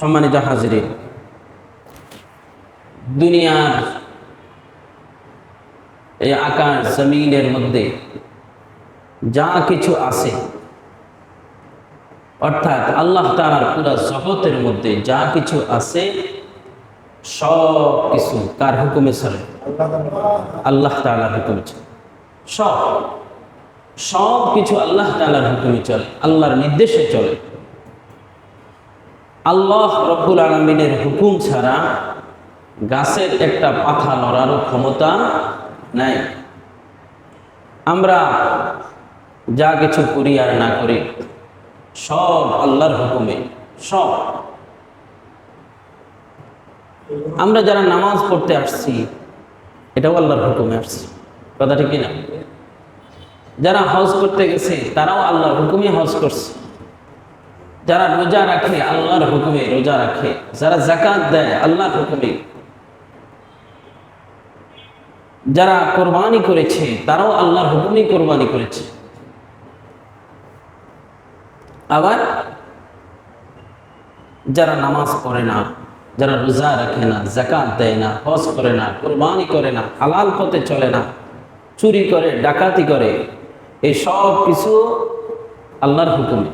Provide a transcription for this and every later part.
সম্মানিত হাজিরিন, দুনিয়ার এই আকাশ জমিনের মধ্যে যা কিছু আছে, অর্থাৎ আল্লাহ তাআলার পুরা জগতের মধ্যে যা কিছু আছে সব কিছু কার হুকুমে চলে? আল্লাহ তাআলার হুকুমে চলে। সব কিছু আল্লাহ তাআলার হুকুমে চলে, আল্লাহর নির্দেশে চলে। আল্লাহ রব্বুল আলামিনের হুকুম ছাড়া গাছের একটা পাতা নড়ারও ক্ষমতা নাই। আমরা যা কিছু করি আর না করি সব আল্লাহর হুকুমে। সব আমরা যারা নামাজ পড়তে আসছি এটাও আল্লাহর হুকুমে আসছি, কথা ঠিক কিনা? যারা হজ করতে গেছে তারাও আল্লাহর হুকুমে হজ করছে। যারা রোজা রাখে আল্লাহর হুকুমে রোজা রাখে, যারা যাকাত দেয় আল্লাহর হুকুমে, যারা কোরবানি করেছে তারাও আল্লাহর হুকুমে কোরবানি করেছে। আবার যারা নামাজ পড়ে না, যারা রোজা রাখে না, যাকাত দেয় না, হজ করে না, কোরবানি করে না, হালাল পথে চলে না, চুরি করে, ডাকাতি করে, এই সব কিছু আল্লাহর হুকুমে।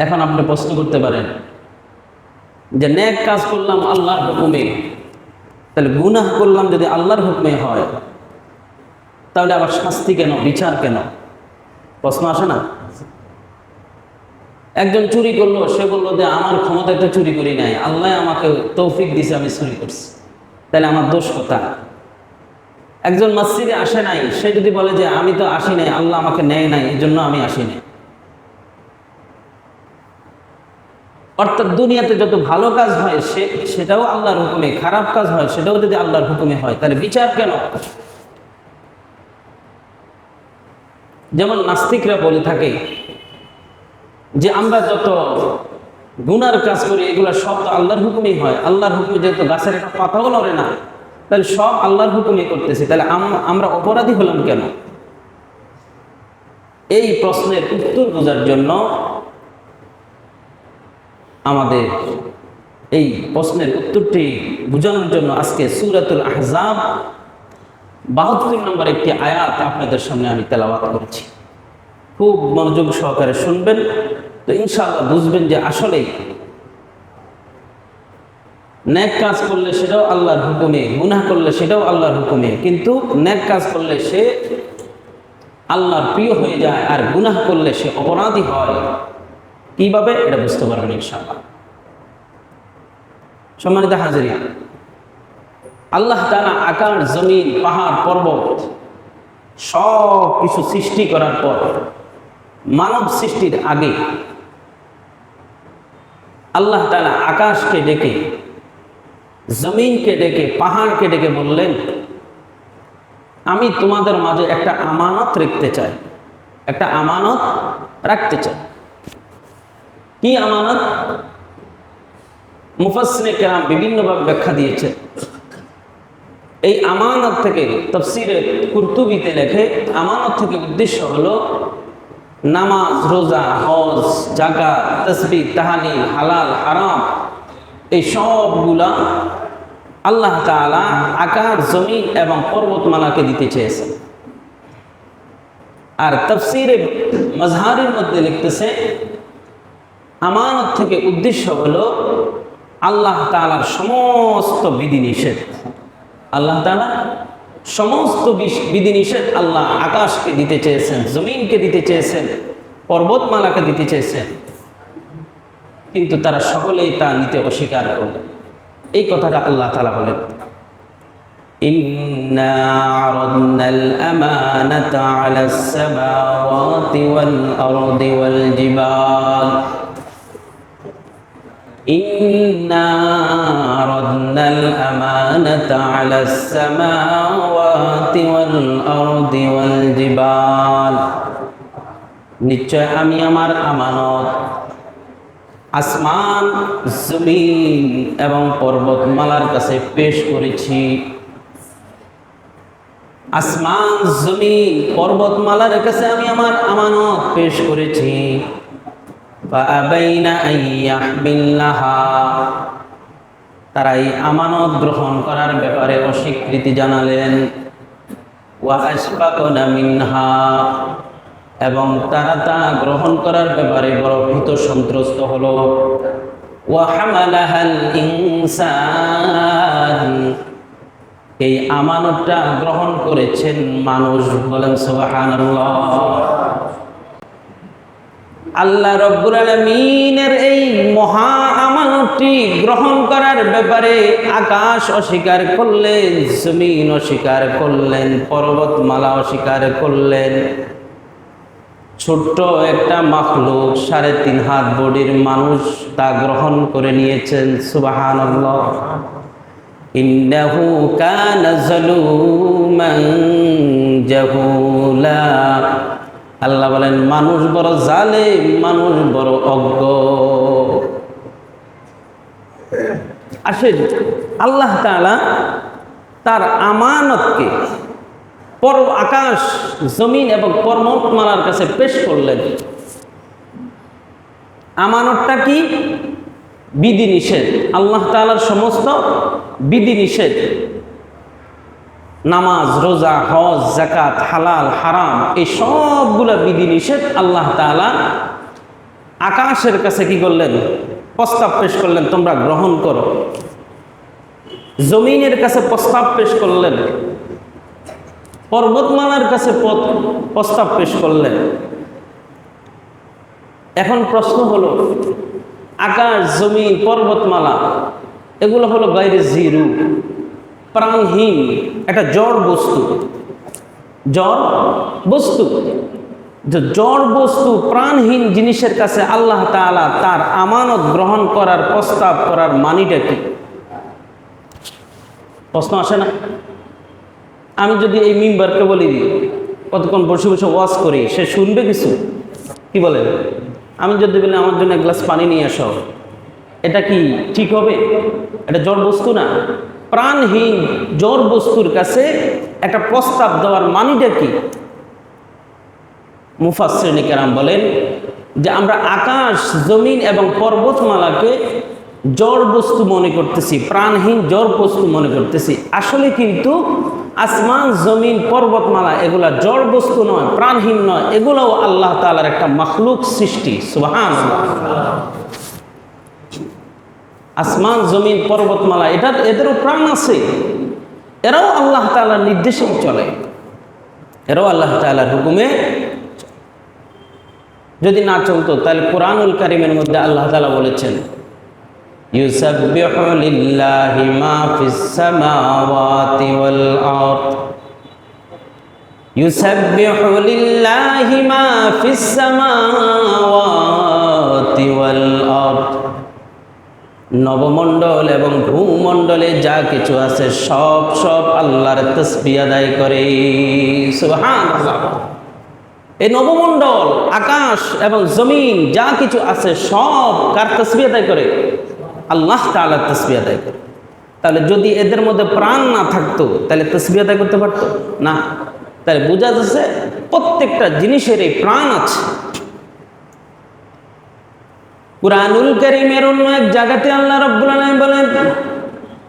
এখন আপনি প্রশ্ন করতে পারেন যে নেক কাজ করলাম আল্লাহর হুকুমে, তাহলে গুনাহ করলাম যদি আল্লাহর হুকুমে হয় তাহলে আবার শাস্তি কেন, বিচার কেন? প্রশ্ন আসে না? একজন চুরি করলো, সে বললো যে আমার ক্ষমতায় তো চুরি করি নাই, আল্লাহ আমাকে তৌফিক দিয়েছে, আমি চুরি করছি, তাহলে আমার দোষ কোথায়? একজন মসজিদে আসে নাই, সে যদি বলে যে আমি তো আসি নাই, আল্লাহ আমাকে নেয় নাই, এই জন্য আমি আসি নাই। অর্থাৎ দুনিয়াতে যত ভালো কাজ হয় সেটাও আল্লাহর হুকুমে, খারাপ কাজ হয় সেটাও যদি আল্লাহর হুকুমে হয় তাহলে বিচার কেন? যেমন নাস্তিকরা বলে থাকে যে আমরা যত গুনার কাজ করি এগুলো সব তো আল্লাহর হুকুমেই হয়, আল্লাহর হুকুমে যেহেতু গাছের একটা পাতাও লড়ে না, তাহলে সব আল্লাহর হুকুমে করতেছি, তাহলে আমরা অপরাধী হলাম কেন? এই প্রশ্নের উত্তর বোঝার জন্য আমাদের এই প্রশ্নের উত্তরটি বোঝানোর জন্য আজকে সূরাতুল আহজাব 72 নম্বর একটি আয়াত আপনাদের সামনে আমি তেলাওয়াত করেছি। খুব মনোযোগ সহকারে শুনবেন, তো ইনশাআল্লাহ বুঝবেন যে আসলেই নেক কাজ করলে সেটাও আল্লাহর হুকুমে, গুনাহ করলে সেটাও আল্লাহর হুকুমে, কিন্তু নেক কাজ করলে সে আল্লাহর প্রিয় হয়ে যায় আর গুনাহ করলে সে অপরাধী হয়। কিভাবে এটা বুঝতে পারবেন ইনশাআল্লাহ। সম্মানিত হাজিরিন, আল্লাহ তাআলা আকাশ, জমিন, পাহাড়, পর্বত সব কিছু সৃষ্টি করার পর মানব সৃষ্টির আগে আল্লাহ তাআলা আকাশকে ডেকে, জমিনকে ডেকে, পাহাড়কে ডেকে বললেন আমি তোমাদের মাঝে একটা আমানত রাখতে চাই, একটা আমানত রাখতে চাই। কি আমানত? মুফাসসিরে কেরাম বিভিন্নভাবে ব্যাখ্যা দিয়েছেন। এই আমানত থেকে তাফসীরে কুরতুবীতে লেখে আমানত থেকে উদ্দেশ্য হলো নামাজ, রোজা, হজ, যাকাত, তাসবিহ, তাহলিল, হালাল, হারাম, এই সবগুলা আল্লাহ তাআলা আকাশ, জমিন এবং পর্বতমালাকে দিতে চেয়েছেন। আর তাফসীরে মাজহারের মধ্যে লিখতেছে আমানত থেকে উদ্দেশ্য হলো আল্লাহ তাআলার সমস্ত বিধিনিষেধ। আল্লাহ তাআলা সমস্ত বিধিনিষেধ আল্লাহ আকাশকে দিতে চেয়েছেন, জমিনকে দিতে চেয়েছেন, পর্বতমালাকে দিতে চেয়েছেন, কিন্তু তারা সকলেই তা নিতে অস্বীকার করল। এই কথাটা আল্লাহ তাআলা বলেন, ইন্না আরাদনাল আমানাতা আলাস সামাওয়াতি ওয়াল আরদি ওয়াল জিবাল إنا عرضنا الأمانة على السماوات والأرض والجبال নিশ্চয় আমি আমার আমানত আসমান, জমিন এবং পর্বতমালার কাছে পেশ করেছি। আসমান, জমিন, পর্বতমালার কাছে আমি আমার আমানত পেশ করেছি। ফাআবাইনা আন ইয়াহমিলনাহা, তারা এই আমানত গ্রহণ করার ব্যাপারে অস্বীকৃতি জানালেন। ওয়া আশফাকনা মিনহা, এবং তারা তা গ্রহণ করার ব্যাপারে বড় ভীত সন্ত্রস্ত হলো। ওয়া হামালাহাল ইনসান, এই আমানতটা গ্রহণ করেছেন মানুষ। বলেন সুবহানাল্লাহ। আল্লাহ রাব্বুল আলামিনের এই মহা আমানতটি গ্রহণ করার ব্যাপারে আকাশ অস্বীকার করলেন, জমিন অস্বীকার করলেন, পর্বতমালা অস্বীকার করলেন। ছোট্ট একটা মাখলুক 3.5 হাত বডির মানুষ তা গ্রহণ করে নিয়েছেন। সুবহানাল্লাহ। ইন্নাহু কানা যালুমান জাহুলা, আল্লাহ বলেন মানুষ বড় জালেম, মানুষ বড় অজ্ঞ। আসেন আল্লাহ তাআলা তার আমানতকে আকাশ, জমিন এবং পর্বতমালার কাছে পেশ করলেন। আমানতটা কি? বিধিনিষেধ, আল্লাহ তাআলার সমস্ত বিধিনিষেধ, নামাজ, রোজা, হজ, যাকাত, হালাল, হারাম, এই সবগুলা বিধিনিষেধ আল্লাহ তাআলা আকাশের কাছে কি করলেন? প্রস্তাব পেশ করলেন, তোমরা গ্রহণ করো। জমিনের কাছে প্রস্তাব পেশ করলেন, পর্বতমালার কাছে প্রস্তাব পেশ করলেন। এখন প্রশ্ন হলো, আকাশ, জমিন, পর্বতমালা এগুলো হলো গায়রে জিরু, প্রাণহীন একটা জড় বস্তু। জড় বস্তু, যে জড় বস্তু, প্রাণহীন জিনিসের কাছে আল্লাহ তাআলা তার আমানত গ্রহণ করার প্রস্তাব করার মানিটা কি? প্রশ্ন আসে না? আমি যদি এই মিম্বারকে বলি কতক্ষণ বসে বসে ওয়াজ করি, সে শুনবে কিছু? কি বলেন? আমি যদি বলি আমার জন্য 1 গ্লাস পানি নিয়ে আসো, এটা কি ঠিক হবে? এটা জড় বস্তু না? প্রাণহীন জড় বস্তুর কাছে একটা প্রস্তাব দেওয়ার মানিটা কি? মুফাসসিরিনে কেরাম বলেন যে আমরা আকাশ, জমিন এবং পর্বতমালাকে জড় বস্তু মনে করতেছি, প্রাণহীন জড় বস্তু মনে করতেছি। আসলে কিন্তু আসমান, জমিন, পর্বতমালা এগুলা জড় বস্তু নয়, প্রাণহীন নয়, এগুলোও আল্লাহ তাআলার একটা মাখলুক সৃষ্টি। সুবহানাল্লাহ। আসমান, জমিন, পর্বতমালা এদেরও প্রাণ আছে, এরাও আল্লাহ তাআলার নির্দেশেই চলে, এরাও আল্লাহ তাআলার হুকুমে। যদি না চলতো তাহলে কোরআনুল কারীমের মধ্যে আল্লাহ তাআলা বলেছেন, ইউসাব্বিহু লিল্লাহি মা ফিস সামাওয়াতি ওয়াল আরদ, ইউসাব্বিহু লিল্লাহি মা ফিস সামাওয়াতি ওয়াল আরদ, নবমণ্ডল এবং ভূমণ্ডলে যা কিছু আছে সব আল্লাহর তাসবিহ আদায় করে। সুবহানাল্লাহ। এই নবমণ্ডল, আকাশ এবং জমিন যা কিছু আছে সব কার তাসবিহ আদায় করে? আল্লাহ তাআলার তাসবিহ আদায় করে। তাহলে যদি এদের মধ্যে প্রাণ না থাকতো তাহলে তাসবিহ আদায় করতে পারতো না? তাহলে বোঝা যাচ্ছে প্রত্যেকটা জিনিসের এই প্রাণ আছে। কুরআনুল কারীমের অন্য এক জায়গাতে আল্লাহ রাব্বুল আলামিন বলেন,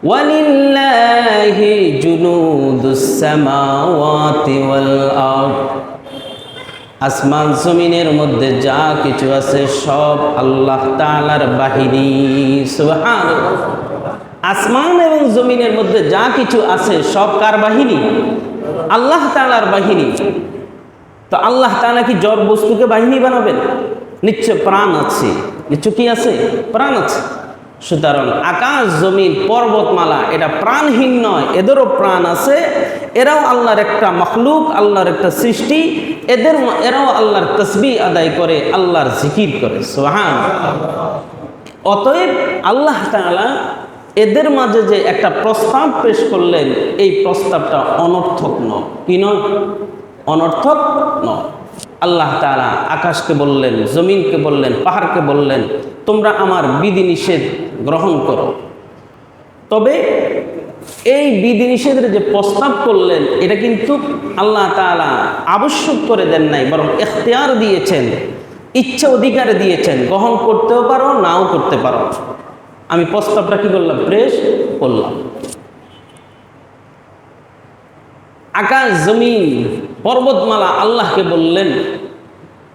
ওয়ালিল্লাহি জুনুদুস সামাওয়াতি ওয়াল আরদ, আসমান জমিনের মধ্যে যা কিছু আছে সব আল্লাহ তাআলার বাহিনী। সুবহানাল্লাহ। আসমান এবং জমিনের মধ্যে যা কিছু আছে সব কার বাহিনী? আল্লাহ তাআলার বাহিনী। তো আল্লাহ তাআলা কি জড় বস্তুকে বাহিনী বানাবেন? নিশ্চয় প্রাণ আছে, নিশ্চয় কি আছে? প্রাণ আছে। সুতরাং আকাশ, জমিন, পর্বতমালা এটা প্রাণহীন নয়, এদেরও প্রাণ আছে, এরাও আল্লাহর একটা মাখলুক, আল্লাহর একটা সৃষ্টি। এরাও আল্লাহর তাসবিহ আদায় করে, আল্লাহর জিকির করে। সুবহানাল্লাহ। অতএব আল্লাহ তাআলা এদের মাঝে যে একটা প্রস্তাব পেশ করলেন, এই প্রস্তাবটা অনর্থক নয়। কি নয়? অনর্থক নয়। আল্লাহ তাআলা আকাশকে বললেন, জমিনকে বললেন, পাহাড়কে বললেন, তোমরা আমার বিধিনিষেধ গ্রহণ করো। তবে এই বিধিনিষেধের যে প্রস্তাব করলেন এটা কিন্তু আল্লাহ তাআলা আবশ্যক করে দেন নাই, বরং ইখতিয়ার দিয়েছেন ইচ্ছা অধিকারে দিয়েছেন, গ্রহণ করতেও পারো নাও করতে পারো। আমি প্রস্তাবটা কি করলাম? পেশ করলাম। আকাশ জমিন পর্বতমালা আল্লাহকে বললেন,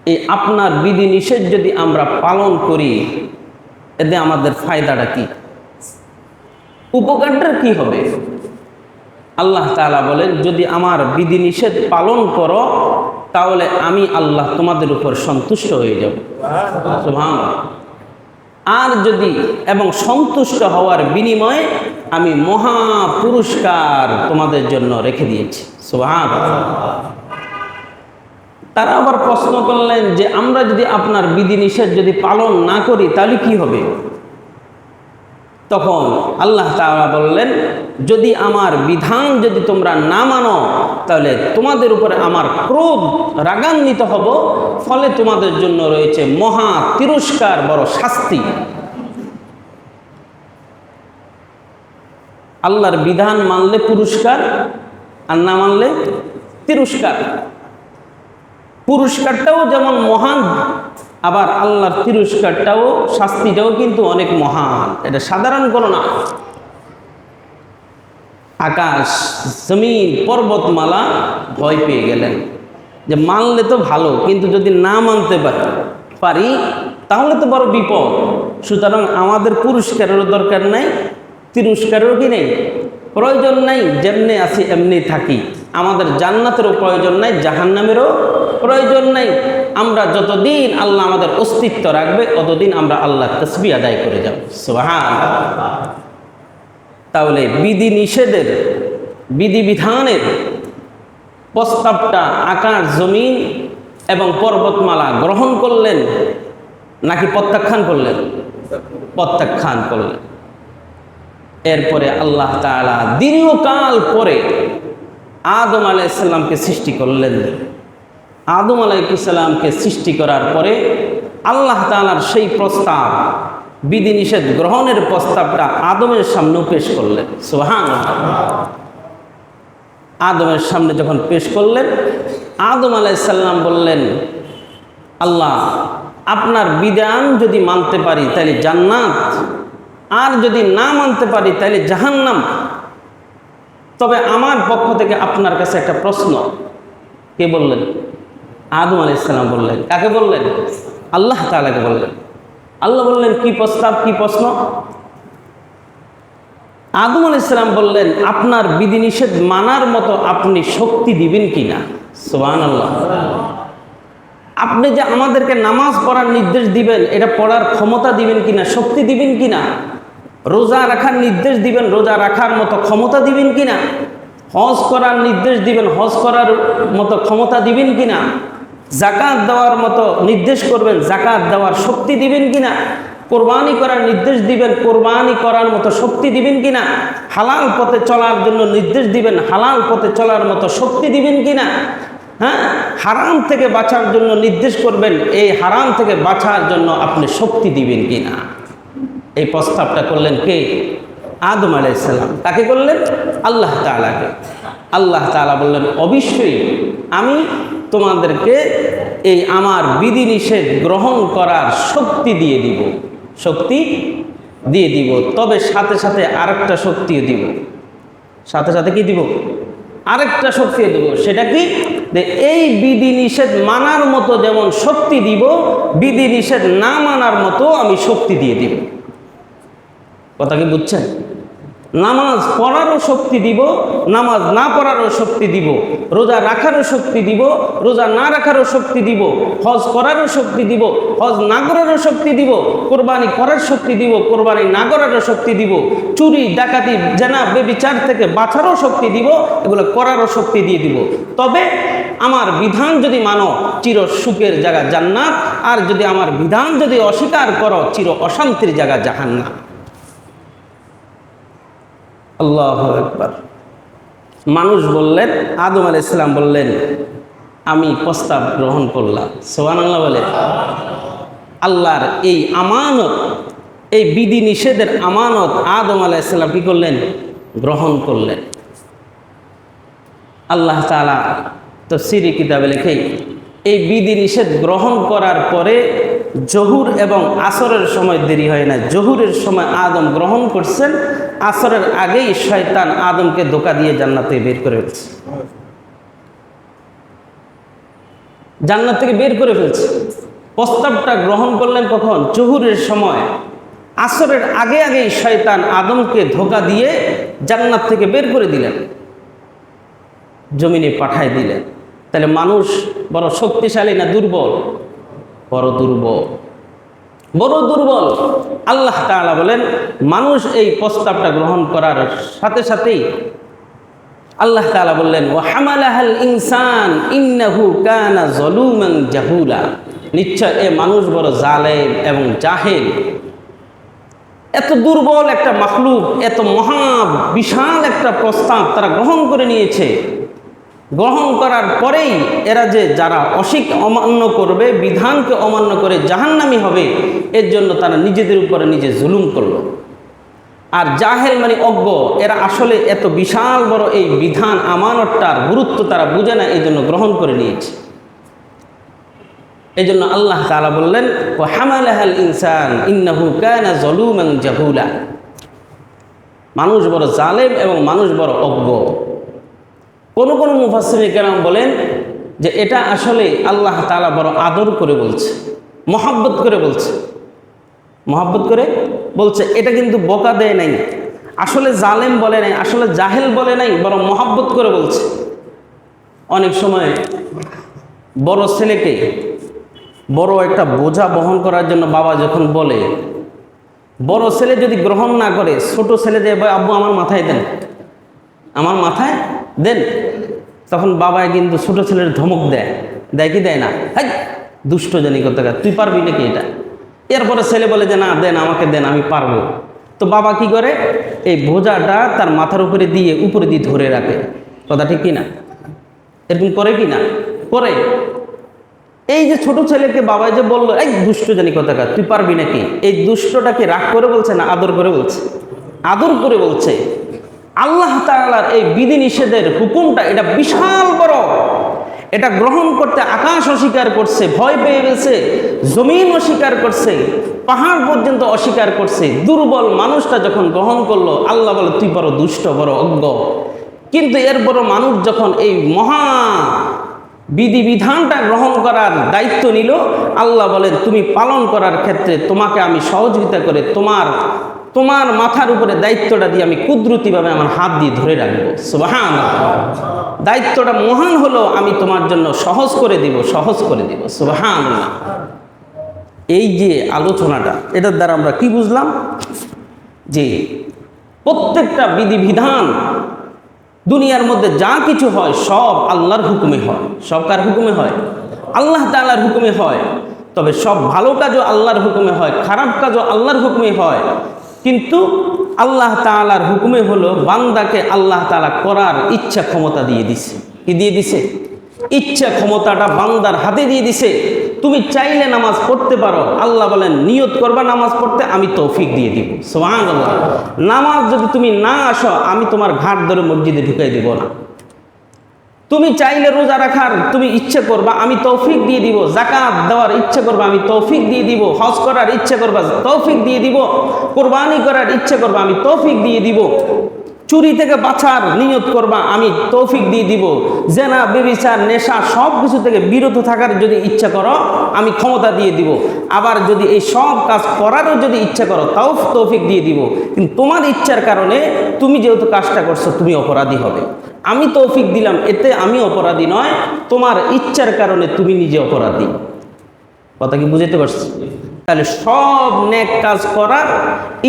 এই আপনার বিধি নিষেধ যদি আমরা পালন করি, এতে আমাদের ফায়দাটা কি, উপকারটা কি হবে? আল্লাহ তাআলা বলেন, যদি আমার বিধি নিষেধ পালন করো তাহলে আমি আল্লাহ তোমাদের উপর সন্তুষ্ট হয়ে যাব। সুবহানাল্লাহ। আর যদি এবং সন্তুষ্ট হওয়ার বিনিময়ে আমি মহা পুরস্কার তোমাদের জন্য রেখে দিয়েছি। সুবহানাল্লাহ। তারা আবার প্রশ্ন করলেন যে আমরা যদি আপনার বিধিনিষেধ যদি পালন না করি তাহলে কি হবে? তখন আল্লাহ তাআলা বললেন, যদি আমার বিধান যদি তোমরা না মানো তাহলে তোমাদের উপরে আমার ক্রোধ রাগান্বিত হব, ফলে তোমাদের জন্য রয়েছে মহা তিরস্কার, বড় শাস্তি। আল্লাহর বিধান মানলে পুরস্কার, আর না মানলে তিরস্কার। পুরস্কারটাও যেমন মহান, আবার আল্লাহর তিরস্কারটাও, শাস্তিটাও কিন্তু অনেক মহান। এটা সাধারণ কোনো না। আকাশ জমিন পর্বতমালা ভয় পেয়ে গেলেন যে মানলে তো ভালো, কিন্তু যদি না মানতে পারি তাহলে তো বড় বিপদ। সুতরাং আমাদের পুরস্কারেরও দরকার নাই, তিরস্কারেরও কি নেই, প্রয়োজন নাই। যেমনি আছি এমনি থাকি। আমাদের জান্নাতেরও প্রয়োজন নাই, জাহান্নামেরও প্রয়োজন নাই। আমরা যতদিন আল্লাহ আমাদের অস্তিত্ব রাখবে ততদিন আমরা আল্লাহর তাসবিহ আদায় করে যাব। সুবহানাল্লাহ। তাহলে বিধি নিষেধের, বিধিবিধানের প্রস্তাবটা আকাশ জমিন এবং পর্বতমালা গ্রহণ করলেন নাকি প্রত্যাখ্যান করলেন? প্রত্যাখ্যান করলেন। এরপরে আল্লাহ তাআলা দীর্ঘকাল পরে আদম আলাইহিস সালামকে সৃষ্টি করলেন। আদম আলাইহিস সালামকে সৃষ্টি করার পরে আল্লাহ তাআলার সেই প্রস্তাব, বিধিনিষেধ গ্রহণের প্রস্তাবটা আদমের সামনেও পেশ করলেন। সুবহানাল্লাহ। আদমের সামনে যখন পেশ করলেন, আদম আলাইহিস সালাম বললেন, আল্লাহ আপনার বিধান যদি মানতে পারি তাহলে জান্নাত, আর যদি না মানতে পারি তাহলে জাহান্নাম। তবে আমার পক্ষ থেকে আপনার কাছে একটা প্রশ্ন। কে বললেন? আদম আলাইহিস সালাম বললেন। কাকে বললেন? আল্লাহ তাআলাকে বললেন। আল্লাহ বললেন, কি প্রস্তাব, কি প্রশ্ন? আদম আলাইহিস সালাম বললেন, আপনার বিধিনিষেধ মানার মতো আপনি শক্তি দিবেন কিনা। সুবহানাল্লাহ। আপনি যে আমাদেরকে নামাজ পড়ার নির্দেশ দিবেন, এটা পড়ার ক্ষমতা দিবেন কিনা, শক্তি দিবেন কিনা? রোজা রাখার নির্দেশ দিবেন, রোজা রাখার মতো ক্ষমতা দিবেন কিনা? হজ করার নির্দেশ দিবেন, হজ করার মতো ক্ষমতা দিবেন কিনা? যাকাত দেওয়ার মতো নির্দেশ করবেন, যাকাত দেওয়ার শক্তি দিবেন কিনা? কোরবানি করার নির্দেশ দিবেন, কোরবানি করার মতো শক্তি দিবেন কিনা? হালাল পথে চলার জন্য নির্দেশ দিবেন, হালাল পথে চলার মতো শক্তি দিবেন কিনা? হ্যাঁ, হারাম থেকে বাঁচার জন্য নির্দেশ করবেন, এই হারাম থেকে বাঁচার জন্য আপনি শক্তি দিবেন কিনা? এই প্রস্তাবটা করলেন কে? আদম আলাইহিস সালাম। কাকে করলেন? আল্লাহ তাআলাকে। আল্লাহ তাআলা বললেন, অবশ্যই আমি তোমাদেরকে এই আমার বিধিনিষেধ গ্রহণ করার শক্তি দিয়ে দিব, শক্তি দিয়ে দিব। তবে সাথে সাথে আরেকটা শক্তিও দিব। সাথে সাথে কি দিব? আরেকটা শক্তিও দিব। সেটা কি? যে এই বিধিনিষেধ মানার মতো যেমন শক্তি দিব, বিধিনিষেধ না মানার মতো আমি শক্তি দিয়ে দিব। কথা কি বুঝছেন? নামাজ পড়ারও শক্তি দিব, নামাজ না পড়ারও শক্তি দিব, রোজা রাখারও শক্তি দিব, রোজা না রাখারও শক্তি দিব, হজ করারও শক্তি দিব, হজ না করারও শক্তি দিব, কোরবানি করার শক্তি দিব, কোরবানি না করারও শক্তি দিব, চুরি ডাকাতি জেনা বেবিচার থেকে বাঁচারও শক্তি দিব, এগুলো করারও শক্তি দিয়ে দিব। তবে আমার বিধান যদি মানো চির সুখের জায়গা জান্নাত, আর যদি আমার বিধান যদি অস্বীকার করো চির অশান্তির জায়গা জাহান্নাম। আল্লাহু আকবার। মানুষ বললেন, আদম আলাইহিস সালাম বললেন, আমি প্রস্তাব গ্রহণ করলাম। সুবহানাল্লাহ বলে। আল্লাহর এই আমানত, এই বিধি নিষেধের আমানত আদম আলাইহিস সালাম কি করলেন? গ্রহণ করলেন। আল্লাহ তাআলা তাফসীরি কিতাবে লেখে, এই বিধিনিষেধ গ্রহণ করার পরে জহুর এবং আসরের সময় দেরি হয় না। জহুরের সময় আদম গ্রহণ করছেন, আসরের আগেই শয়তান আদমকে ধোঁকা দিয়ে জান্নাত থেকে বের করে ফেলছে। জান্নাত থেকে বের করে ফেলছে। প্রস্তাবটা গ্রহণ করলেন কখন? জহুরের সময়। আসরের আগে আগেই শয়তান আদমকে ধোঁকা দিয়ে জান্নাত থেকে বের করে দিলেন, জমিনে পাঠায় দিলেন। তাহলে মানুষ বড় শক্তিশালী না দুর্বল? বড় দুর্বল, বড় দুর্বল। আল্লাহ তাআলা বলেন মানুষ এই প্রস্তাবটা গ্রহণ করার সাথে সাথেই আল্লাহ তাআলা বললেন ওয়া হামালাহাল ইনসান ইন্নাহু কানা যালুমান জাহুলা, নিশ্চয় এ মানুষ বড় জালেম এবং জাহেল। এত দুর্বল একটা মাখলুক, এত মহা বিশাল একটা প্রস্তাব তারা গ্রহণ করে নিয়েছে। গ্রহণ করার পরেই এরা যে যারা অমান্য করবে, বিধানকে অমান্য করে জাহান্নামী হবে, এর জন্য তারা নিজেদের উপরে নিজে জুলুম করলো। আর জাহেল মানে অজ্ঞ, এরা আসলে এত বিশাল বড় এই বিধান আমানতটার গুরুত্ব তারা বুঝে না, এই জন্য গ্রহণ করে নিয়েছে। এই জন্য আল্লাহ তাআলা বললেন ওয়া হামালাহাল ইনসান ইন্নাহু কানা যালুমান জাহুলা, মানুষ বড় জালেম এবং মানুষ বড় অজ্ঞ। কোন কোন মুফাসসিরিন কেরাম বলেন যে এটা আসলে আল্লাহ তাআলা বড় আদর করে বলছে, মহব্বত করে বলছে, মহব্বত করে বলছে। এটা কিন্তু বকা দেয় নাই, আসলে জালেম বলে নাই, আসলে জাহেল বলে নাই, বরং মহব্বত করে বলছে। অনেক সময় বড় ছেলেকে বড় একটা বোঝা বহন করার জন্য বাবা যখন বলে, বড় ছেলে যদি গ্রহণ না করে, ছোট ছেলে দিয়ে আব্বু আমার মাথায় দেন, আমার মাথায় দেন, তখন বাবায় কিন্তু ছোট ছেলের ধমক দেয়, দেয় কি দেয় না? হ্যাঁ, দুষ্ট জানি করতে গেলে তুই পারবি নাকি এটা? এরপরে ছেলে বলে যে না দেন, আমাকে দেন, আমি পারবো। তো বাবা কি করে? এই বোঝাটা তার মাথার উপরে দিয়ে ধরে রাখে। কথা ঠিক কিনা? এরকম করে কি না? করে। এই যে ছোট ছেলেকে বাবা যে বললো এই দুষ্ট জানি কথা তুই পারবি নাকি, এই দুষ্টটাকে রাগ করে বলছে না আদর করে বলছে? আদর করে বলছে। আল্লাহ তাআলার এই বিধিনিষেধের হুকুমটা এটা বিশাল বড়, এটা গ্রহণ করতে আকাশ অস্বীকার করছে, ভয় পেয়ে গেছে, জমিন অস্বীকার করছে, পাহাড় পর্যন্ত অস্বীকার করছে। দুর্বল মানুষটা যখন গ্রহণ করলো, আল্লাহ বলে তুই বড় দুষ্ট, বড় অজ্ঞ। কিন্তু এর বড় মানুষ যখন এই মহা বিধিবিধানটা গ্রহণ করার দায়িত্ব নিল, আল্লাহ বলেন তুমি পালন করার ক্ষেত্রে তোমাকে আমি সহযোগিতা করে তোমার মাথার উপরে দায়িত্বটা দিয়ে আমি কুদরতিভাবে আমার হাত দিয়ে ধরে রাখবো। সুবহানাল্লাহ, দায়িত্বটা মহান হলো, আমি তোমার জন্য সহজ করে দিব, সহজ করে দিব। সুবহানাল্লাহ। এই যে আলোচনাটা, এটার দ্বারা আমরা কি বুঝলাম? যে প্রত্যেকটা বিধিবিধান দুনিয়ার মধ্যে যা কিছু হয় সব আল্লাহর হুকুমে হয়। সব কার হুকুমে হয়? আল্লাহ তাআলার হুকুমে হয়। তবে সব ভালো কাজও আল্লাহর হুকুমে হয়, খারাপ কাজও আল্লাহর হুকুমে হয়। কিন্তু আল্লাহ তাআলার হুকুমে হলো বান্দাকে আল্লাহ তাআলা করার ইচ্ছা ক্ষমতা দিয়ে দিছে। কি দিয়ে দিছে? ইচ্ছা ক্ষমতাটা বান্দার হাতে দিয়ে দিছে। তুমি চাইলে নামাজ পড়তে পারো, আল্লাহ বলেন নিয়ত করবা নামাজ পড়তে, আমি তৌফিক দিয়ে দিব। সুবহানাল্লাহ। নামাজ যদি তুমি না আসো, আমি তোমার ঘাট ধরে মসজিদে ঢুকাই দিব না। তুমি চাইলে রোজা রাখার তুমি ইচ্ছে করবা, আমি তৌফিক দিয়ে দিব। যাকাত দেওয়ার ইচ্ছে করবা, আমি তৌফিক দিয়ে দিব। হজ করার ইচ্ছে করবা, তৌফিক দিয়ে দিব। কুরবানি করার ইচ্ছে করবা, আমি তৌফিক দিয়ে দিব। চুরি থেকে বাঁচার নিয়ত করবা, আমি তৌফিক দিয়ে দিব। জেনা, ব্যভিচার, নেশা সব কিছু থেকে বিরত থাকার যদি ইচ্ছা করো, আমি ক্ষমতা দিয়ে দিব। আবার যদি এই সব কাজ করারও যদি ইচ্ছা করো, তাও তৌফিক দিয়ে দিব। কিন্তু তোমার ইচ্ছার কারণে তুমি যেহেতু কাজটা করছো, তুমি অপরাধী হবে। আমি তৌফিক দিলাম, এতে আমি অপরাধী নয়, তোমার ইচ্ছার কারণে তুমি নিজে অপরাধী। কথা কি বুঝতে পারছি? তাহলে সব নেক কাজ করার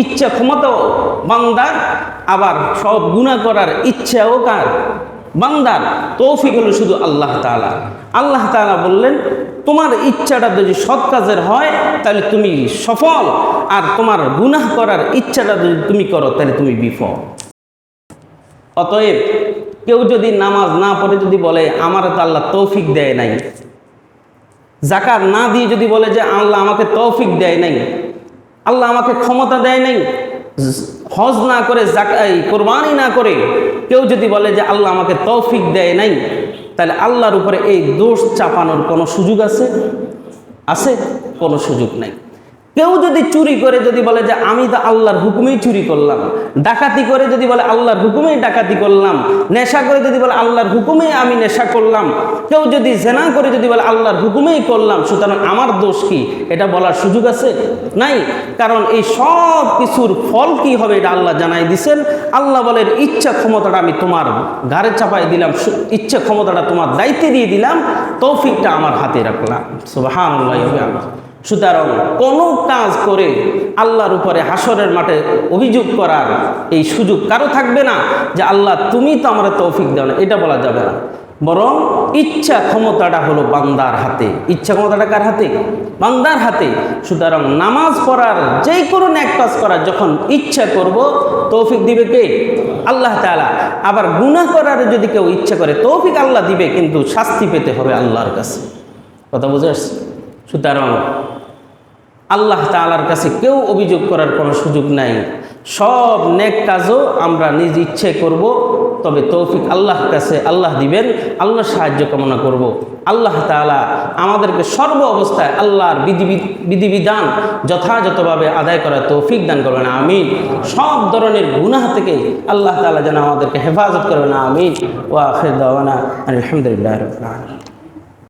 ইচ্ছা ক্ষমতাও বান্দার, আবার সব গুনাহ করার ইচ্ছাও কার? বান্দার। তৌফিক হলো শুধু আল্লাহ তাআলা। আল্লাহ তাআলা বললেন তোমার ইচ্ছাটা যদি সৎ কাজের হয় তাহলে তুমি সফল, আর তোমার গুনাহ করার ইচ্ছাটা যদি তুমি করো তাহলে তুমি বিফল। অতএব কেউ যদি নামাজ না পড়ে যদি বলে আমার তো আল্লাহ তৌফিক দেয় নাই, যাকাত না দিয়ে যদি বলে যে আল্লাহ আমাকে তৌফিক দেয় নাই, আল্লাহ আমাকে ক্ষমতা দেয় নাই, হজ না করে কোরবানি না করে কেউ যদি বলে যে আল্লাহ আমাকে তৌফিক দেয় নাই, তাহলে আল্লাহর উপরে এই দোষ চাপানোর কোনো সুযোগ আছে? আছে? কোনো সুযোগ নাই। কেউ যদি চুরি করে যদি বলে যে আমি তো আল্লাহর হুকুমেই চুরি করলাম, ডাকাতি করে যদি বলে আল্লাহর হুকুমেই ডাকাতি করলাম, নেশা করে যদি বলে আল্লাহর হুকুমেই আমি নেশা করলাম, কেউ যদি জেনা করে যদি বলে আল্লাহর হুকুমেই করলাম, সুতরাং আমার দোষ কি, এটা বলার সুযোগ আছে? নাই। কারণ এই সব কিছুর ফল কি হবে এটা আল্লাহ জানাই দিছেন। আল্লাহ বলেন ইচ্ছা ক্ষমতাটা আমি তোমার ঘাড়ে চাপাই দিলাম, ইচ্ছা ক্ষমতাটা তোমার দায়িত্বে দিয়ে দিলাম, তৌফিকটা আমার হাতে রাখলাম। সুবহানাল্লাহ। সুতরাং কোনো কাজ করে আল্লাহর উপরে হাসরের মাঠে অভিযোগ করার এই সুযোগ কারো থাকবে না যে আল্লাহ তুমি তো আমরা তৌফিক দাও না, এটা বলা যাবে না। বরং ইচ্ছা ক্ষমতাটা হলো বান্দার হাতে। ইচ্ছা ক্ষমতাটা কার হাতে? বান্দার হাতে। সুতরাং নামাজ পড়ার, যে কোনো নেক কাজ করার যখন ইচ্ছা করব, তৌফিক দিবে কে? আল্লাহ তাআলা। আবার গুনাহ করার যদি কেউ ইচ্ছা করে, তৌফিক আল্লাহ দিবে, কিন্তু শাস্তি পেতে হবে আল্লাহর কাছে। কথা বুঝে আসছে? সুতরাং আল্লাহ তাআলার কাছে কেউ অভিযোগ করার কোনো সুযোগ নাই। সব নেক কাজও আমরা নিজ ইচ্ছে করব, তবে তৌফিক আল্লাহর কাছে আল্লাহ দিবেন। আল্লাহর সাহায্য কামনা করব। আল্লাহ তাআলা আমাদেরকে সর্ব অবস্থায় আল্লাহর বিধিবিধান যথাযথভাবে আদায় করার তৌফিক দান করবেন, আমিন। সব ধরনের গুনাহ থেকে আল্লাহ তাআলা যেন আমাদেরকে হেফাজত করবেন, আমিন। ওয়া আখির দাওয়ানা আলহামদুলিল্লাহি রাব্বিল আলামিন।